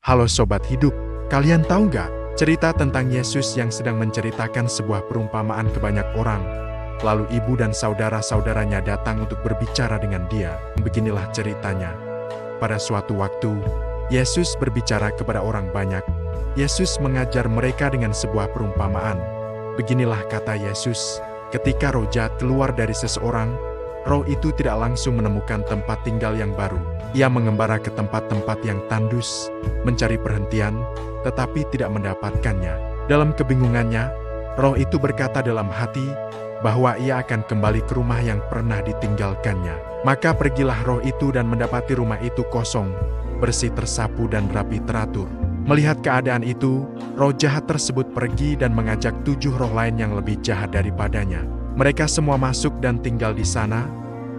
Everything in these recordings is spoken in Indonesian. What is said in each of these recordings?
Halo Sobat Hidup, kalian tahu nggak cerita tentang Yesus yang sedang menceritakan sebuah perumpamaan ke banyak orang? Lalu ibu dan saudara-saudaranya datang untuk berbicara dengan dia. Beginilah ceritanya. Pada suatu waktu, Yesus berbicara kepada orang banyak. Yesus mengajar mereka dengan sebuah perumpamaan. Beginilah kata Yesus, ketika roh jahat keluar dari seseorang, roh itu tidak langsung menemukan tempat tinggal yang baru. Ia mengembara ke tempat-tempat yang tandus, mencari perhentian, tetapi tidak mendapatkannya. Dalam kebingungannya, roh itu berkata dalam hati bahwa ia akan kembali ke rumah yang pernah ditinggalkannya. Maka pergilah roh itu dan mendapati rumah itu kosong, bersih tersapu dan rapi teratur. Melihat keadaan itu, roh jahat tersebut pergi dan mengajak 7 roh lain yang lebih jahat daripadanya. Mereka semua masuk dan tinggal di sana,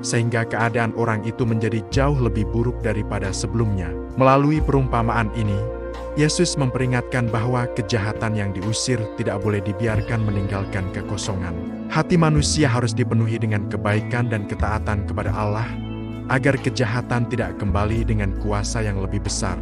sehingga keadaan orang itu menjadi jauh lebih buruk daripada sebelumnya. Melalui perumpamaan ini, Yesus memperingatkan bahwa kejahatan yang diusir tidak boleh dibiarkan meninggalkan kekosongan. Hati manusia harus dipenuhi dengan kebaikan dan ketaatan kepada Allah, agar kejahatan tidak kembali dengan kuasa yang lebih besar.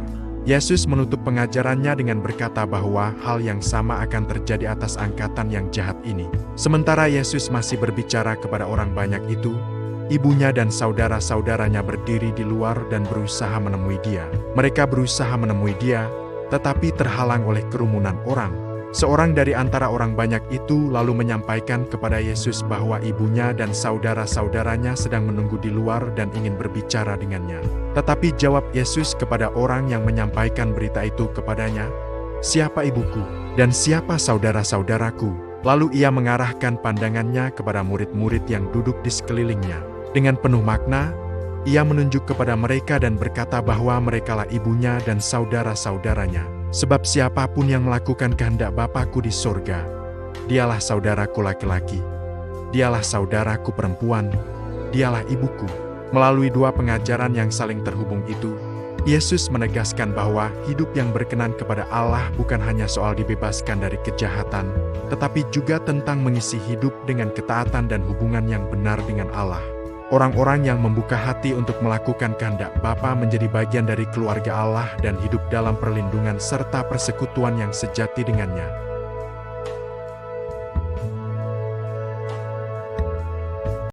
Yesus menutup pengajarannya dengan berkata bahwa hal yang sama akan terjadi atas angkatan yang jahat ini. Sementara Yesus masih berbicara kepada orang banyak itu, ibunya dan saudara-saudaranya berdiri di luar dan berusaha menemui dia. Mereka berusaha menemui dia, tetapi terhalang oleh kerumunan orang. Seorang dari antara orang banyak itu lalu menyampaikan kepada Yesus bahwa ibunya dan saudara-saudaranya sedang menunggu di luar dan ingin berbicara dengannya. Tetapi jawab Yesus kepada orang yang menyampaikan berita itu kepadanya, "Siapa ibuku dan siapa saudara-saudaraku?" Lalu ia mengarahkan pandangannya kepada murid-murid yang duduk di sekelilingnya. Dengan penuh makna, ia menunjuk kepada mereka dan berkata bahwa merekalah ibunya dan saudara-saudaranya. Sebab siapapun yang melakukan kehendak Bapa-Ku di sorga, dialah saudaraku laki-laki, dialah saudaraku perempuan, dialah ibuku. Melalui 2 pengajaran yang saling terhubung itu, Yesus menegaskan bahwa hidup yang berkenan kepada Allah bukan hanya soal dibebaskan dari kejahatan, tetapi juga tentang mengisi hidup dengan ketaatan dan hubungan yang benar dengan Allah. Orang-orang yang membuka hati untuk melakukan kehendak Bapa menjadi bagian dari keluarga Allah dan hidup dalam perlindungan serta persekutuan yang sejati dengannya.